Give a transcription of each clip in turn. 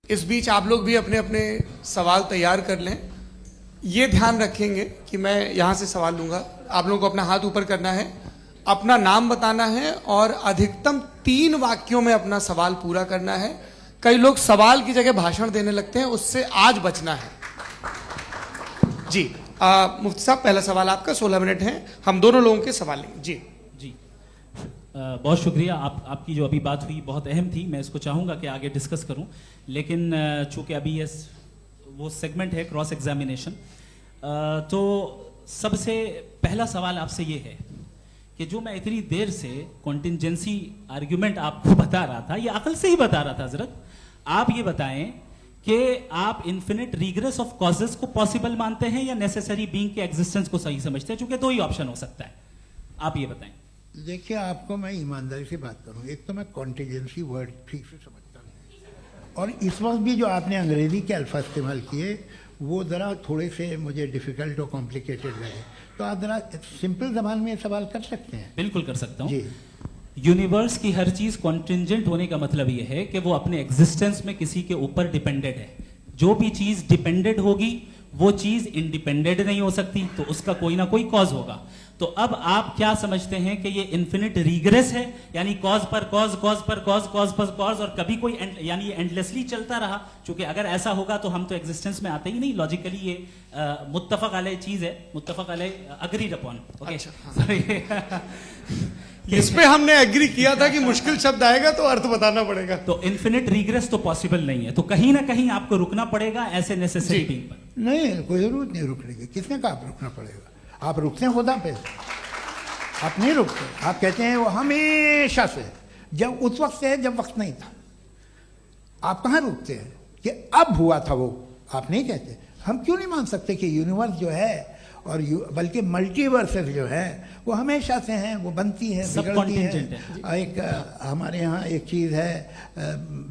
इस बीच आप लोग भी अपने अपने सवाल तैयार कर लें। ये ध्यान रखेंगे कि मैं यहाँ से सवाल लूंगा, आप लोगों को अपना हाथ ऊपर करना है, अपना नाम बताना है और अधिकतम 3 वाक्यों में अपना सवाल पूरा करना है। कई लोग सवाल की जगह भाषण देने लगते हैं, उससे आज बचना है। जी मुफ्ती साहब, पहला सवाल आपका, 16 मिनट हैं, हम दोनों लोगों के सवाल लेंगे। जी जी बहुत शुक्रिया। आपकी जो अभी बात हुई बहुत अहम थी, मैं इसको चाहूँगा कि आगे डिस्कस करूँ, लेकिन चूँकि अभी ये वो सेगमेंट है क्रॉस एग्जामिनेशन, तो सबसे पहला सवाल आपसे ये है कि जो मैं इतनी देर से कॉन्टिंजेंसी आर्ग्यूमेंट आपको बता रहा था, ये अकल से ही बता रहा था हजरत, आप ये बताएं कि आप इन्फिनिट रिग्रेस ऑफ कॉजेस को पॉसिबल मानते हैं या नेसेसरी बीइंग के एग्जिस्टेंस को सही समझते हैं, क्योंकि 2 ही ऑप्शन हो सकता है, आप ये बताएं। देखिए, आपको मैं ईमानदारी से बात करूं, एक तो मैं कॉन्टिजेंसी वर्ड ठीक से समझता नहीं, और इस वक्त भी जो आपने अंग्रेजी के अल्फाज इस्तेमाल किए वो ज़रा थोड़े से मुझे डिफ़िकल्ट और कॉम्प्लिकेटेड लगे, तो आप ज़रा सिंपल ज़बान में सवाल कर सकते हैं। बिल्कुल कर सकता हूँ जी। यूनिवर्स की हर चीज कॉन्टिंजेंट होने का मतलब यह है कि वो अपने एग्जिस्टेंस में किसी के ऊपर डिपेंडेंट है। जो भी चीज डिपेंडेंट होगी वो चीज इंडिपेंडेंट नहीं हो सकती, तो उसका कोई ना कोई कॉज होगा। तो अब आप क्या समझते हैं कि ये इन्फिनिट रिग्रेस है, यानी कॉज पर कॉज, कॉज पर कॉज, कॉज पर कॉज, और कभी कोई यानी ये एंडलेसली चलता रहा? क्योंकि अगर ऐसा होगा तो हम तो एग्जिस्टेंस में आते ही नहीं। लॉजिकली ये मुत्तफक अलैह चीज है, मुत्तफक अलैह, अग्रीड अपॉन। इस पे हमने एग्री किया था कि मुश्किल शब्द आएगा तो अर्थ बताना पड़ेगा। तो इन्फिनिट रिग्रेस तो पॉसिबल नहीं है, तो कहीं ना कहीं आपको रुकना पड़ेगा ऐसे नेसेसिटी पर। नहीं, कोई जरूरत नहीं रुकने की। किसने कहा आप रुकना पड़ेगा? आप रुकते हैं खुदा पे, आप नहीं रुकते। आप कहते हैं वो हमेशा से, जब उस वक्त से जब वक्त नहीं था। आप कहाँ रुकते हैं कि अब हुआ था वो? आप नहीं कहते। हम क्यों नहीं मान सकते कि यूनिवर्स जो है और बल्कि मल्टीवर्सेस जो है वो हमेशा से हैं, वो बनती है, बिगड़ती है। एक हमारे यहाँ एक चीज़ है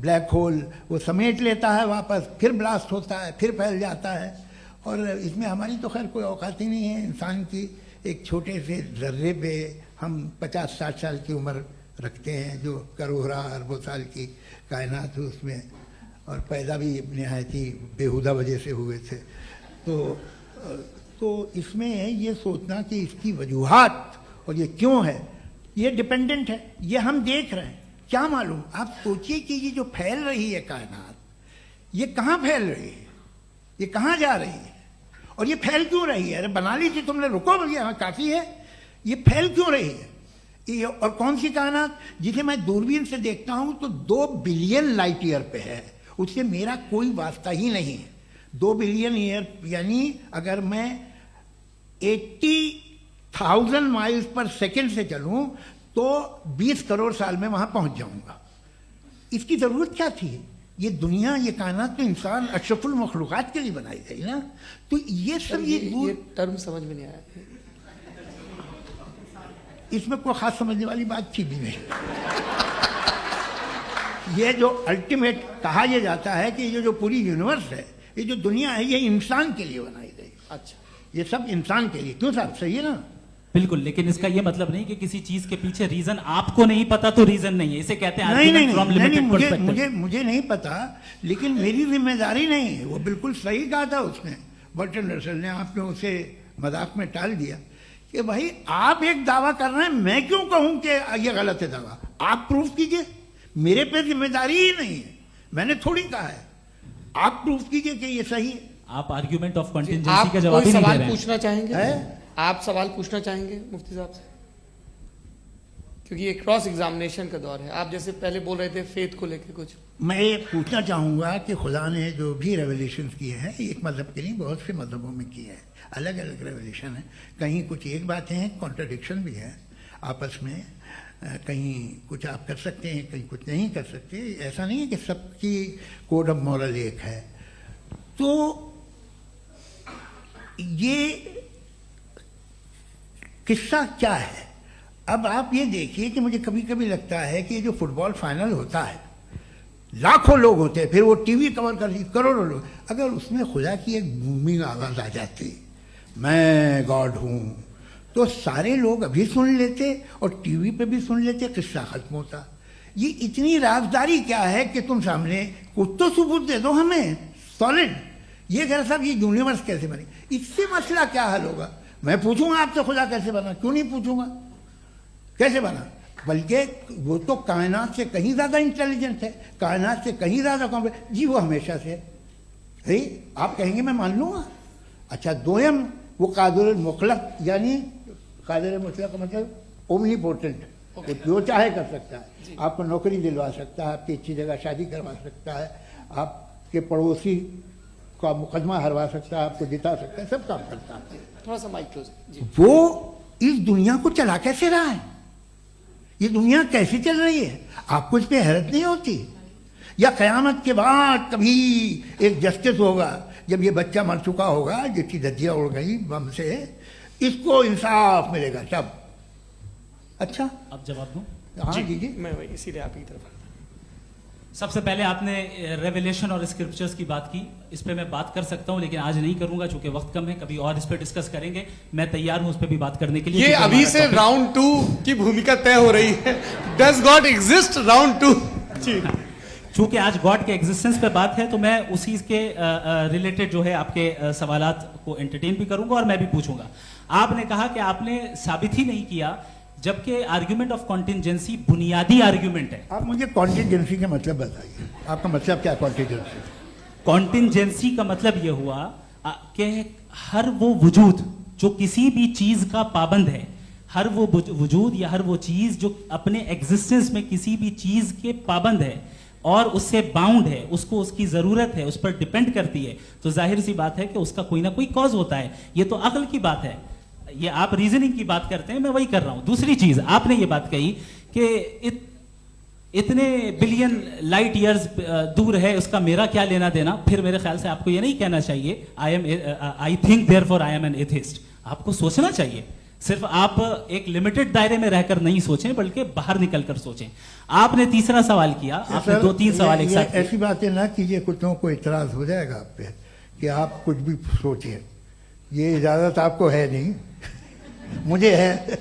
ब्लैक होल, वो समेट लेता है वापस, फिर ब्लास्ट होता है, फिर फैल जाता है। और इसमें हमारी तो खैर कोई औकात ही नहीं है। इंसान की एक छोटे से जर्रे पे हम 50-60 साल की उम्र रखते हैं, जो करोड़ों अरबों साल की कायनात है उसमें, और पैदा भी नहायत ही बेहुदा वजह से हुए थे। तो इसमें ये सोचना कि इसकी वजूहात और ये क्यों है, ये डिपेंडेंट है, ये हम देख रहे हैं, क्या मालूम। आप सोचिए कि ये जो फैल रही है कायनात, ये कहाँ फैल रही है, ये कहाँ जा रही है, और ये फैल क्यों रही है? अरे बना लीजिए तुमने, रुको भैया, हाँ काफ़ी है। ये फैल क्यों रही है? ये और कौन सी कायनात जिसे मैं दूरबीन से देखता हूँ तो 2 बिलियन लाइट ईयर पे है, उससे मेरा कोई वास्ता ही नहीं है। 2 बिलियन ईयर यानी अगर मैं 80,000 माइल्स पर सेकेंड से चलूं तो 20 करोड़ साल में वहां पहुंच जाऊंगा। इसकी जरूरत क्या थी? ये दुनिया, ये कायनात तो इंसान अशरफुल मखलूकात के लिए बनाई गई ना। तो ये सब ये टर्म समझ में नहीं आया, इसमें कोई खास समझने वाली बात थी भी नहीं। ये जो अल्टीमेट कहा यह जाता है कि ये जो पूरी यूनिवर्स है, ये जो दुनिया है, ये इंसान के लिए बनाई गई। अच्छा, ये सब इंसान के लिए। क्यों साहब, सही है ना? बिल्कुल, लेकिन इसका ये मतलब नहीं कि किसी चीज के पीछे रीजन आपको नहीं पता तो रीजन नहीं है। इसे कहते हैं नहीं, मुझे नहीं पता, लेकिन मेरी जिम्मेदारी नहीं है। वो बिल्कुल सही कहा था उसने, बर्टन रसल ने। आपने उसे मजाक में टाल दिया कि भाई आप एक दावा कर रहे हैं, मैं क्यों कहूं कि ये गलत है दावा? आप प्रूफ कीजिए, मेरे पे जिम्मेदारी ही नहीं है, मैंने थोड़ी कहा है। आप प्रूफ कीजिए कि ये सही है। आप आर्ग्यूमेंट ऑफ कॉन्टिंजेंसी का जवाब ही नहीं दे रहे हैं। पूछना चाहेंगे? आप सवाल पूछना चाहेंगे मुफ्ती साहब से? क्योंकि ये क्रॉस एग्जामिनेशन का दौर है। आप जैसे पहले बोल रहे थे फेथ को लेके कुछ, मैं ये पूछना चाहूँगा कि खुदा ने जो भी रेवल्यूशन किए हैं, एक मज़हब के नहीं बहुत से मज़हबों में किए हैं, अलग अलग रेवल्यूशन है। कहीं कुछ एक बातें हैं, कॉन्ट्रडिक्शन भी है आपस में, कहीं कुछ आप कर सकते हैं, कहीं कुछ नहीं कर सकते। ऐसा नहीं है कि सबकी कोड ऑफ मॉरल एक है। तो ये किस्सा क्या है? अब आप ये देखिए कि मुझे कभी कभी लगता है कि ये जो फुटबॉल फाइनल होता है, लाखों लोग होते हैं, फिर वो टीवी कवर कर करोड़ों लोग, अगर उसमें खुदा की एक बूमिंग आवाज़ आ जाती, मैं गॉड हूँ, तो सारे लोग अभी सुन लेते और टीवी पे भी सुन लेते, किस्सा खत्म होता। ये इतनी राजदारी क्या है कि तुम सामने कुछ तो सबूत दे दो हमें सॉलिड। ये कह साहब ये यूनिवर्स कैसे बनी, इससे मसला क्या हल होगा? मैं पूछूंगा आपसे खुदा कैसे बना, क्यों नहीं पूछूंगा कैसे बना? बल्कि वो तो कायनात से कहीं ज़्यादा इंटेलिजेंट है, कायनात से कहीं ज़्यादा कॉम्प्लेक्स। जी वो हमेशा से है, आप कहेंगे मैं मान लूँगा। अच्छा दोयम वो कादिर मुतलक, यानी कादिर मुतलक का मतलब ओमनीपोटेंट, वो जो चाहे कर सकता है। आपको नौकरी दिलवा सकता है, आपकी अच्छी जगह शादी करवा सकता है, आपके पड़ोसी का मुकदमा हरवा सकता है, आपको जिता सकता है, सब काम करता है। थोड़ा सा माइक क्लोज जी। वो इस दुनिया को चला कैसे रहा है, ये दुनिया कैसे चल रही है, आपको इस पर हैरत नहीं होती? या क़यामत के बाद कभी एक जस्टिस होगा, जब ये बच्चा मर चुका होगा जिसकी धज्जियाँ उड़ गई बम से, इसको इंसाफ मिलेगा तब। अच्छा अब जवाब दूं? हाँ जी जी। मैं वही इसीलिए आप ही की तरफ। सबसे पहले आपने रेवलेशन और स्क्रिप्चर्स की बात की, इस पे मैं बात कर सकता हूं लेकिन आज नहीं करूंगा चूंकि वक्त कम है, कभी और इस पे डिस्कस करेंगे। मैं तैयार हूं उस पे भी बात करने के लिए। ये क्योंकि अभी हमारा से topic- राउंड 2 की भूमिका तय हो रही है। डज गॉड एग्जिस्ट राउंड 2 जी। चूंकि आज गॉड के एग्जिस्टेंस पे बात है तो मैं उसी के रिलेटेड जो है आपके सवालात को एंटरटेन भी करूंगा और मैं भी पूछूंगा। आपने कहा कि आपने साबित ही नहीं किया, जबकि आर्ग्यूमेंट ऑफ कॉन्टिजेंसी बुनियादी आर्ग्यूमेंट है। आप मुझे कॉन्टिजेंसी का मतलब बताइए, आपका मतलब क्या कॉन्टिजेंसी? कॉन्टिजेंसी का मतलब यह हुआ कि हर वो वजूद जो किसी भी चीज का पाबंद है, हर वो वजूद या हर वो चीज जो अपने एग्जिस्टेंस में किसी भी चीज के पाबंद है और उससे बाउंड है, उसको उसकी जरूरत है, उस पर डिपेंड करती है, तो जाहिर सी बात है कि उसका कोई ना कोई कॉज होता है। ये तो अक्ल की बात है, ये आप रीजनिंग की बात करते हैं, मैं वही कर रहा हूं। दूसरी चीज आपने ये बात कही कि इतने बिलियन लाइट ईयर्स दूर है, उसका मेरा क्या लेना देना। फिर मेरे ख्याल से आपको ये नहीं कहना चाहिए I think therefore I am an atheist. आपको सोचना चाहिए, सिर्फ आप एक लिमिटेड दायरे में रहकर नहीं सोचें बल्कि बाहर निकलकर सोचें। आपने तीसरा सवाल किया, आपने 2-3 सवाल एक साथ। ऐसी बातें ना कीजिए, कुछ लोगों को इतराज हो जाएगा आप पे कि आप कुछ भी सोचिए, ये इजाजत आपको है नहीं, मुझे है।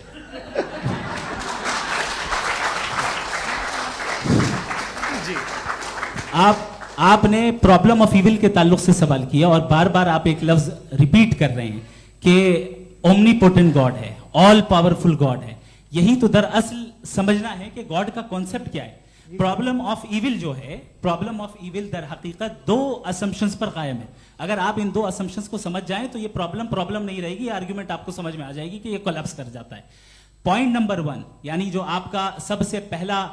आपने प्रॉब्लम ऑफ इविल के ताल्लुक से सवाल किया और बार बार आप एक लफ्ज रिपीट कर रहे हैं कि ओमनीपोटेंट गॉड है, ऑल पावरफुल गॉड है। यही तो दरअसल समझना है कि गॉड का कॉन्सेप्ट क्या है। प्रॉब्लम ऑफ इविल जो है, प्रॉब्लम ऑफ इविल दर हकीकत 2 असम्पशंस पर कायम है। अगर आप इन 2 असम्पशंस को समझ जाएं तो ये प्रॉब्लम नहीं रहेगी, आर्ग्यूमेंट आपको समझ में आ जाएगी कि ये कोलैप्स कर जाता है। पॉइंट नंबर 1, यानी जो आपका सबसे पहला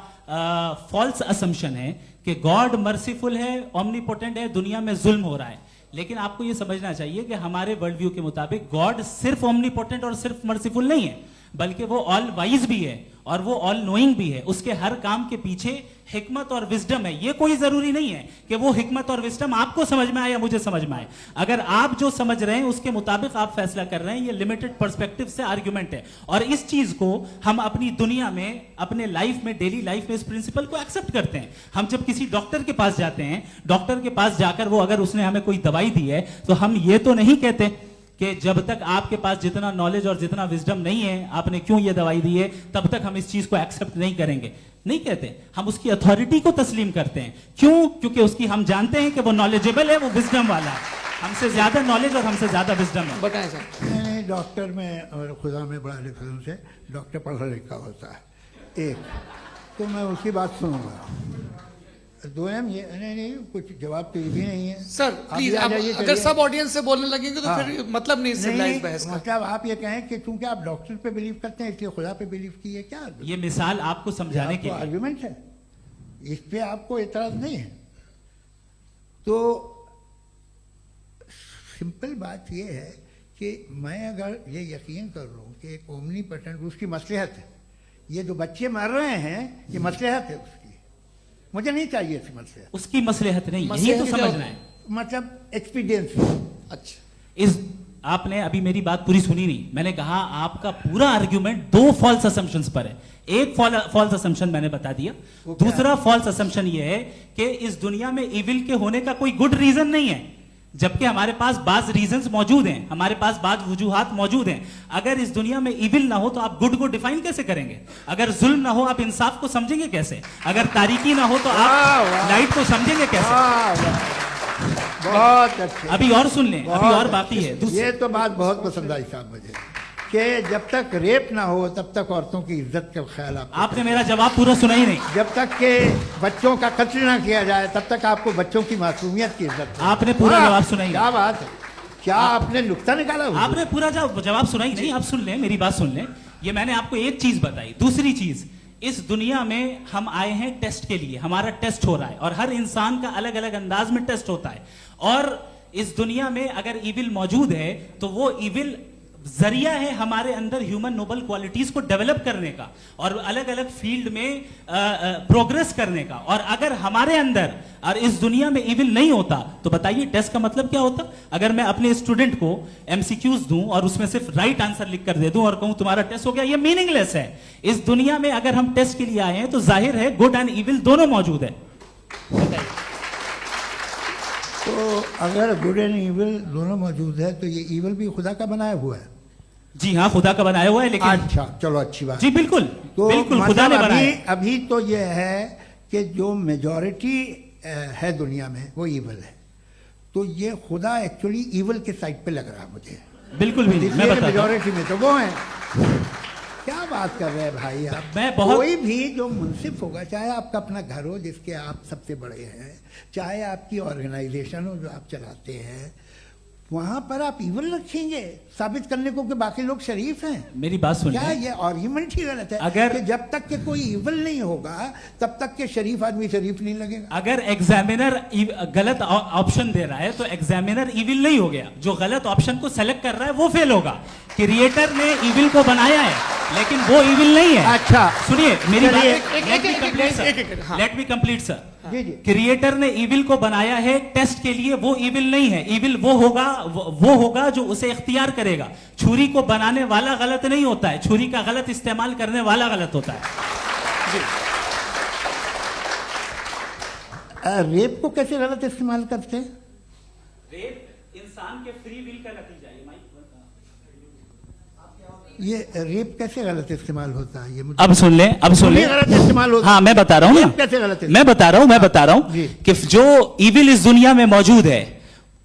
फॉल्स असम्पशन है कि गॉड मर्सीफुल है, ओमनीपोटेंट है, दुनिया में जुल्म हो रहा है। लेकिन आपको यह समझना चाहिए कि हमारे वर्ल्ड व्यू के मुताबिक गॉड सिर्फ ओमनीपोटेंट और सिर्फ मर्सीफुल नहीं है, बल्कि वो ऑल वाइज भी है और वो ऑल नोइंग भी है। उसके हर काम के पीछे हिकमत और विजडम है। ये कोई जरूरी नहीं है कि वो हिकमत और विजडम आपको समझ में आए या मुझे समझ में आए। अगर आप जो समझ रहे हैं उसके मुताबिक आप फैसला कर रहे हैं, ये लिमिटेड पर्सपेक्टिव से आर्ग्यूमेंट है। और इस चीज को हम अपनी दुनिया में, अपने लाइफ में, डेली लाइफ में इस प्रिंसिपल को एक्सेप्ट करते हैं। हम जब किसी डॉक्टर के पास जाते हैं, डॉक्टर के पास जाकर वो अगर उसने हमें कोई दवाई दी है तो हम ये तो नहीं कहते कि जब तक आपके पास जितना नॉलेज और जितना विजडम नहीं है, आपने क्यों ये दवाई दी है, तब तक हम इस चीज को एक्सेप्ट नहीं करेंगे। नहीं कहते, हम उसकी अथॉरिटी को तस्लीम करते हैं। क्यों? क्योंकि उसकी हम जानते हैं कि वो नॉलेजेबल है, वो विजडम वाला है, हमसे ज्यादा नॉलेज और हमसे ज्यादा विजडम है। बताएं सर। मैंने डॉक्टर में और खुदा में बड़ा डिफरेंस है। डॉक्टर पढ़ा लिखा होता है एक, तो मैं उसकी बात सुनूंगा। दोयम ये नहीं कुछ जवाब तो ये भी नहीं है सर प्लीज, आप अगर सब ऑडियंस से बोलने लगेंगे तो फिर मतलब नहीं सिविलाइज्ड बहस का। मतलब आप ये कहें कि चूंकि आप डॉक्टर पे बिलीव करते हैं इसलिए खुदा पे बिलीव किए, क्या ये मिसाल आपको समझाने के लिए आर्गुमेंट है, इस पे आपको एतराज नहीं है। तो सिंपल बात ये है कि मैं अगर ये यकीन कर लूँ कि एक ओमनीपोटेंट, उसकी मसलहत है, ये जो बच्चे मर रहे हैं ये मसलहत है उसकी, मुझे नहीं चाहिए इसकी मसलहत। उसकी मसलहत नहीं, यही तो समझना है, मतलब एक्सपीरियंस। अच्छा, इस आपने अभी मेरी बात पूरी सुनी नहीं। मैंने कहा आपका पूरा आर्ग्यूमेंट 2 फॉल्स असम्पशंस पर है। एक फॉल्स असम्पशन मैंने बता दिया, दूसरा फॉल्स असम्पशन ये है कि इस दुनिया में इविल के होने का कोई गुड रीजन नहीं है। जबकि हमारे पास बाज रीजंस मौजूद हैं, हमारे पास बाज वजूहात मौजूद हैं। अगर इस दुनिया में इविल ना हो तो आप गुड को डिफाइन कैसे करेंगे? अगर जुल्म ना हो आप इंसाफ को समझेंगे कैसे? अगर तारीकी ना हो तो आप लाइट को समझेंगे कैसे? बहुत अच्छे। अभी और सुन लें, अभी और बाकी है। ये तो बात बहुत पसंद आई साहब मुझे, कि जब तक रेप ना हो तब तक औरतों की इज्जत का ख्याल आपने मेरा जवाब पूरा सुना ही नहीं। जब तक के बच्चों का कत्ल ना किया जाए तब तक आपको बच्चों की मासूमियत की इज्जत है। आपने पूरा जवाब सुना ही नहीं। क्या बात है, क्या आपने नुक्ता निकाला? आपने पूरा जवाब सुना ही नहीं। आप सुन लें, मेरी बात सुन लें। ये मैंने आपको एक चीज बताई। दूसरी चीज, इस दुनिया में हम आए हैं टेस्ट के लिए, हमारा टेस्ट हो रहा है और हर इंसान का अलग अलग अंदाज में टेस्ट होता है। और इस दुनिया में अगर इविल मौजूद है तो वो इविल जरिया है हमारे अंदर ह्यूमन नोबल क्वालिटीज को डेवलप करने का और अलग अलग फील्ड में प्रोग्रेस करने का। और अगर हमारे अंदर और इस दुनिया में इविल नहीं होता तो बताइए टेस्ट का मतलब क्या होता? अगर मैं अपने स्टूडेंट को एमसीक्यूज दूं और उसमें सिर्फ राइट आंसर लिख कर दे दूं और कहूं तुम्हारा टेस्ट हो गया, ये मीनिंगलेस है। इस दुनिया में अगर हम टेस्ट के लिए आए हैं तो जाहिर है गुड एंड इविल दोनों मौजूद है। बताइए। तो अगर गुड एंड इविल दोनों मौजूद है तो ये इविल भी खुदा का बनाया हुआ है? जी हाँ, खुदा का बनाया हुआ है। लेकिन अच्छा, चलो अच्छी बात। जी बिल्कुल, तो बिल्कुल खुदा ने बनाया। अभी तो ये है कि जो मेजॉरिटी है दुनिया में वो इविल है, तो ये खुदा एक्चुअली इविल के साइड पे लग रहा है मुझे। बिल्कुल भी नहीं, मैं बताता हूं। मेजॉरिटी में तो वो है। क्या बात कर रहे हैं भाई आप? कोई भी जो मुंसिफ होगा, चाहे आपका अपना घर हो जिसके आप सबसे बड़े हैं, चाहे आपकी ऑर्गेनाइजेशन हो जो आप चलाते हैं, वहां पर आप इविल रखेंगे साबित करने को कि बाकी लोग शरीफ हैं? मेरी बात सुनिए। क्या ये आर्ग्यूमेंट ही गलत है? अगर कि जब तक के कोई इविल नहीं होगा तब तक के शरीफ आदमी शरीफ नहीं लगेगा। अगर एग्जामिनर गलत ऑप्शन दे रहा है तो एग्जामिनर इविल नहीं हो गया। जो गलत ऑप्शन को सेलेक्ट कर रहा है वो फेल होगा। क्रिएटर ने इविल को बनाया है लेकिन वो इविल नहीं है। अच्छा सुनिए मेरी बात, हाँ। Let me complete sir. जी जी। क्रिएटर ने इविल को बनाया है टेस्ट के लिए, वो इविल नहीं है। इविल वो होगा जो उसे इख्तियार करेगा। छुरी को बनाने वाला गलत नहीं होता है, छुरी का गलत इस्तेमाल करने वाला गलत होता है। रेप को कैसे गलत इस्तेमाल करते हैं? रेप इंसान के फ्री विल का नतीजा है। ये रेप कैसे गलत इस्तेमाल होता है? ये मुझे अब सुन लें, अब सुन लें। गलत इस्तेमाल होता है। हाँ मैं बता रहा हूँ ना, कैसे गलत मैं बता रहा हूँ कि जो इविल इस दुनिया में मौजूद है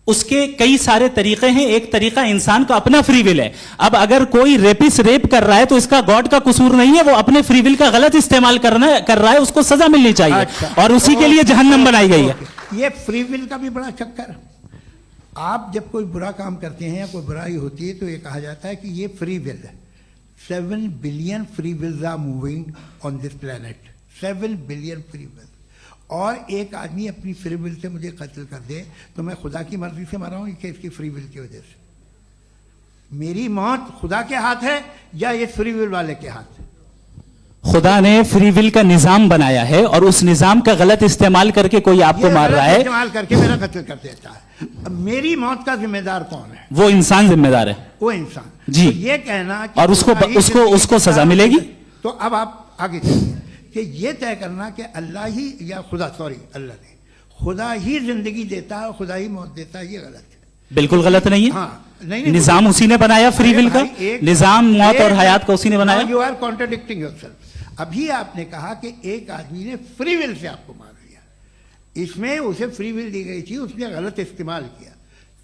उसके कई सारे तरीके हैं। एक तरीका इंसान का अपना फ्री विल है। अब अगर कोई रेपिस्ट रेप कर रहा है तो इसका गॉड का कसूर नहीं है, वो अपने फ्री विल का गलत इस्तेमाल कर रहा है, उसको सजा मिलनी चाहिए। अच्छा। और उसी के लिए जहन्नम बनाई गई है। ये फ्री विल का भी बड़ा चक्कर। आप जब कोई बुरा काम करते हैं या कोई बुराई होती है तो ये कहा जाता है कि ये फ्री विल है। 7 billion free wills are moving on this planet. 7 billion free will. और एक आदमी अपनी फ्री विल से मुझे कत्ल कर दे तो मैं खुदा की मर्जी से मरा हूं कि इसकी फ्री विल की वजह से? मेरी मौत खुदा के हाथ है या ये फ्री विल वाले के हाथ है? खुदा ने फ्री विल का निजाम बनाया है और उस निजाम का गलत इस्तेमाल करके कोई आपको मार रहा है, इस्तेमाल करके मेरा कत्ल कर देता है। अब मेरी मौत का जिम्मेदार कौन है? वो इंसान जिम्मेदार है। वो इंसान जी। तो ये कहना कि और उसको सजा मिलेगी। तो अब आप आगे चलिए कि ये तय करना कि अल्लाह ही या खुदा, सॉरी अल्लाह ने, खुदा ही जिंदगी देता है, खुदा ही मौत देता है, ये गलत है। बिल्कुल गलत नहीं है। हाँ, नहीं, निजाम उसी ने बनाया फ्री विल का, निजाम मौत और हयात का उसी ने बनाया। You are contradicting yourself. अभी आपने कहा कि एक आदमी ने फ्री विल से आपको मार दिया, इसमें उसे फ्री विल दी गई थी, उसने गलत इस्तेमाल किया।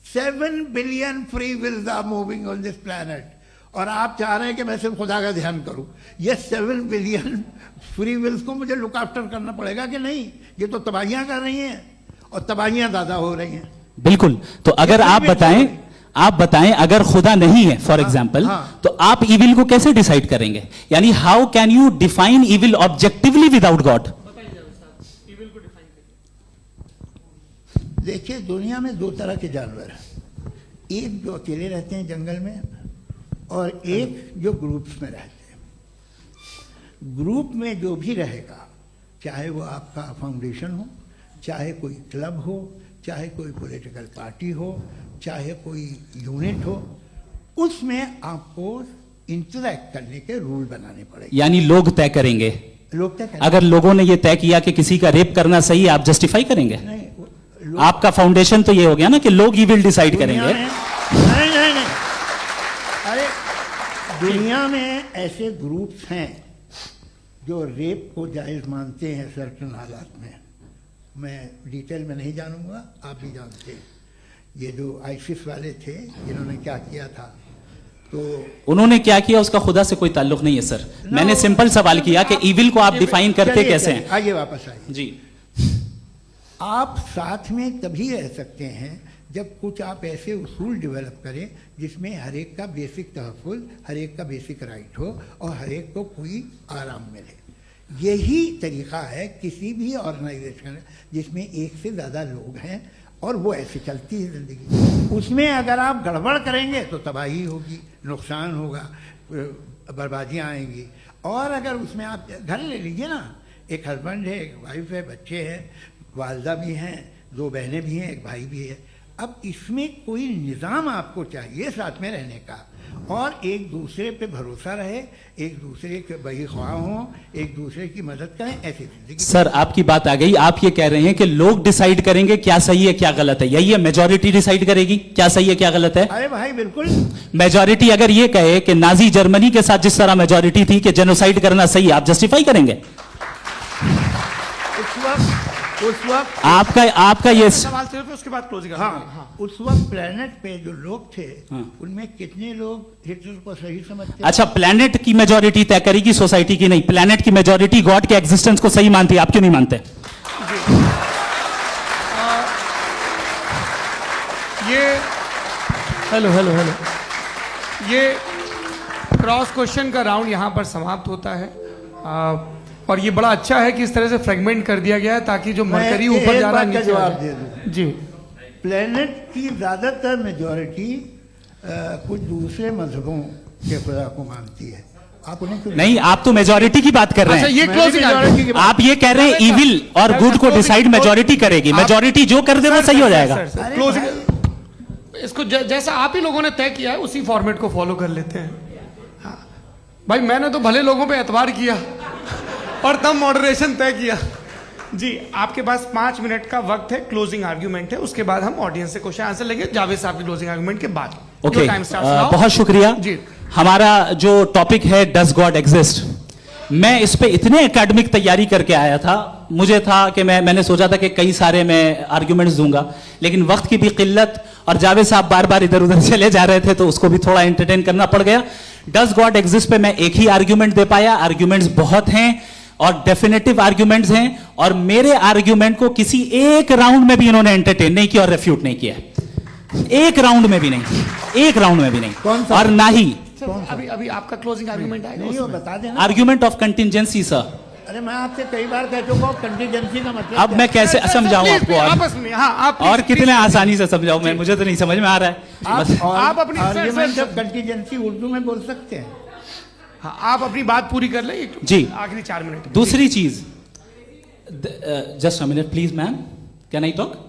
7 billion free wills are moving on this planet और आप चाह रहे हैं कि मैं सिर्फ खुदा का ध्यान करूं। ये 7 बिलियन फ्री विल्स को मुझे लुक आफ्टर करना पड़ेगा कि नहीं? ये तो तबाहियां कर रही हैं और तबाहियां ज्यादा हो रही हैं। बिल्कुल। तो अगर आप बताएं अगर खुदा नहीं है फॉर एग्जाम्पल, हाँ। तो आप इविल को कैसे डिसाइड करेंगे? यानी how can you define evil objectively without God? देखिए दुनिया में 2 तरह के जानवर हैं, एक जो अकेले रहते हैं जंगल में और एक जो ग्रुप्स में रहते हैं। ग्रुप में जो भी रहेगा, चाहे वो आपका फाउंडेशन हो, चाहे कोई क्लब हो, चाहे कोई पॉलिटिकल पार्टी हो, चाहे कोई यूनिट हो, उसमें आपको इंटरैक्ट करने के रूल बनाने पड़ेंगे। यानी लोग तय करेंगे। लोग तय करेंगे। अगर लोगों ने यह तय किया कि किसी का रेप करना सही है, आप जस्टिफाई करेंगे? नहीं, आपका फाउंडेशन तो ये हो गया ना कि लोग ही विल डिसाइड दुनिया करेंगे। में नहीं, अरे दुनिया में ऐसे ग्रुप्स हैं जो रेप को जायज़ मानते हैं सर्टन हालात में। मैं डिटेल में नहीं जानूंगा, आप भी जानते हैं। ये जो आईसिस वाले थे इन्होंने क्या किया था, तो उन्होंने क्या किया उसका खुदा से कोई ताल्लुक नहीं है सर। मैंने सिंपल सवाल किया कि ईविल को आप डिफाइन करते चलिए, कैसे चलिए, हैं? आइए वापस आइए। जी, आप साथ में तभी रह सकते हैं जब कुछ आप ऐसे उसूल डेवलप करें जिसमें हर एक का बेसिक तहफ़्फ़ुज़, हर एक का बेसिक राइट हो और हर एक को कोई आराम मिले। यही तरीक़ा है किसी भी ऑर्गेनाइजेशन जिसमें एक से ज़्यादा लोग हैं और वो ऐसे चलती है ज़िंदगी। उसमें अगर आप गड़बड़ करेंगे तो तबाही होगी, नुकसान होगा, बर्बादियाँ आएंगी। और अगर उसमें आप घर ले लीजिए ना, एक हस्बैंड है, एक वाइफ है, बच्चे हैं, वालदा भी हैं, 2 बहनें भी हैं, एक भाई भी है। अब इसमें कोई निज़ाम आपको चाहिए साथ में रहने का, और एक दूसरे पे भरोसा रहे, एक दूसरे के बहीख्वाह हों, एक दूसरे की मदद करें, ऐसी जिंदगी। सर आपकी बात आ गई। आप ये कह रहे हैं कि लोग डिसाइड करेंगे क्या सही है क्या गलत है, यही है? मेजॉरिटी डिसाइड करेगी क्या सही है क्या गलत है? अरे भाई बिल्कुल। मेजॉरिटी अगर ये कहे कि नाजी जर्मनी के साथ जिस तरह मेजॉरिटी थी कि जेनोसाइड करना सही है, आप जस्टिफाई करेंगे? उस वक्त आपका ये सवाल सिर्फ उसके बाद क्लोजिंग। हाँ, उस वक्त प्लेनेट पे जो लोग थे हाँ। उनमें कितने लोग हिटलर को सही समझते? अच्छा, प्लेनेट की मेजॉरिटी तय करेगी, सोसाइटी की नहीं। प्लेनेट की मेजॉरिटी गॉड के एग्जिस्टेंस को सही मानती है, आप क्यों नहीं मानते? ये हेलो ये क्रॉस क्वेश्चन का राउंड यहाँ पर समाप्त होता है। और ये बड़ा अच्छा है कि इस तरह से फ्रेगमेंट कर दिया गया है ताकि जो मरकरी ऊपर जा रहा है नीचे जवाब आ दे जाए। दूं। जी, प्लेनेट की ज़्यादातर मेजॉरिटी कुछ दूसरे मजहबों के खुदा को मानती है। आप उन्हें क्यों नहीं, आप तो मेजॉरिटी की बात कर रहे अच्छा, हैं। ये मैं भी क्लोजिंग majority की बात- आप ये कह रहे हैं इविल और गुड को डिसाइड मेजॉरिटी करेगी। मेजॉरिटी जो कर दे वो सही हो जाएगा। अरे क्लोजिंग इसको जैसा आप ही लोगों ने तय किया है उसी फॉर्मेट को फॉलो कर लेते हैं। हाँ। भाई मैंने तो भले लोगों पे एतबार किया और तब मॉडरेशन तय किया। जी, आपके पास 5 मिनट का वक्त है, क्लोजिंग आर्ग्यूमेंट है, उसके बाद हम ऑडियंस से क्वेश्चन आंसर लेंगे जावेद साहब की क्लोजिंग आर्ग्यूमेंट के बाद। Okay, time start. बहुत शुक्रिया जी। हमारा जो टॉपिक है डज गॉड एग्जिस्ट, मैं इस पे इतने एकेडमिक तैयारी करके आया था। मुझे था कि मैंने सोचा था कि कई सारे मैं आर्ग्यूमेंट्स दूंगा, लेकिन वक्त की भी किल्लत और जावेद साहब बार बार इधर उधर चले जा रहे थे तो उसको भी थोड़ा एंटरटेन करना पड़ गया। डज गॉड एग्जिस्ट पे मैं एक ही आर्ग्यूमेंट दे पाया। आर्ग्यूमेंट्स बहुत हैं और डेफिनेटिव आर्ग्यूमेंट्स हैं, और मेरे आर्ग्यूमेंट को किसी एक राउंड में भी इन्होंने एंटरटेन नहीं किया और रेफ्यूट नहीं किया। एक राउंड में भी नहीं, एक राउंड में भी नहीं। कौन सा? और ना ही अभी आपका क्लोजिंग आर्ग्यूमेंट आएगा नहीं, वो उसमें। बता देना। Argument of contingency sir. अरे मैं आपसे कई बार कह चुका हूँ कंटीजेंसी का मतलब अब मैं कैसे समझाऊं प्लीज, आपको? और आपस में हाँ, आप और प्लीज, कितने प्लीज, आसानी से समझाऊं मैं? मुझे तो नहीं समझ में आ रहा है। बस आप अपनी- आर्ग्यूमेंट ऑफ कंटीजेंसी उर्दू में बोल सकते हैं। हाँ, आप अपनी बात पूरी कर लें जी। आखिरी 4 मिनट। दूसरी चीज, just a minute please ma'am, can I talk?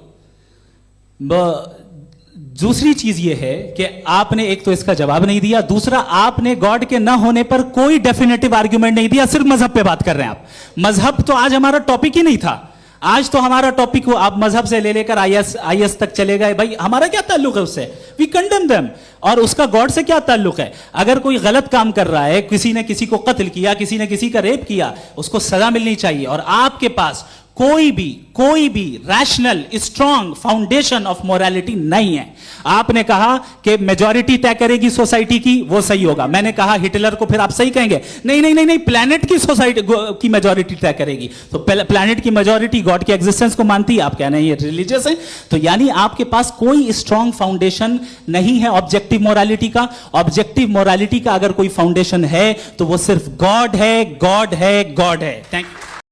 दूसरी चीज ये है कि आपने एक तो इसका जवाब नहीं दिया, दूसरा आपने गॉड के ना होने पर कोई डेफिनेटिव आर्ग्यूमेंट नहीं दिया। सिर्फ मजहब पे बात कर रहे हैं आप। मजहब तो आज हमारा टॉपिक ही नहीं था। आज तो हमारा टॉपिक हो, आप मजहब से ले लेकर आईएस तक चले गए। भाई हमारा क्या ताल्लुक है उससे? We condemn them. और उसका गॉड से क्या ताल्लुक है? अगर कोई गलत काम कर रहा है, किसी ने किसी को कत्ल किया, किसी ने किसी का रेप किया, उसको सजा मिलनी चाहिए। और आपके पास कोई भी rational strong foundation of morality नहीं है। आपने कहा कि मेजॉरिटी तय करेगी सोसाइटी की, वो सही होगा। मैंने कहा हिटलर को फिर आप सही कहेंगे? नहीं, प्लैनेट की सोसाइटी की मेजॉरिटी तय करेगी। तो प्लैनेट की मेजॉरिटी गॉड के एग्जिस्टेंस को मानती है, आप कह रहे हैं ये रिलीजियस है। तो यानी आपके पास कोई स्ट्रॉन्ग फाउंडेशन नहीं है ऑब्जेक्टिव मोरालिटी का। ऑब्जेक्टिव मोरालिटी का अगर कोई फाउंडेशन है तो वो सिर्फ गॉड है, गॉड है, गॉड है। Thank you.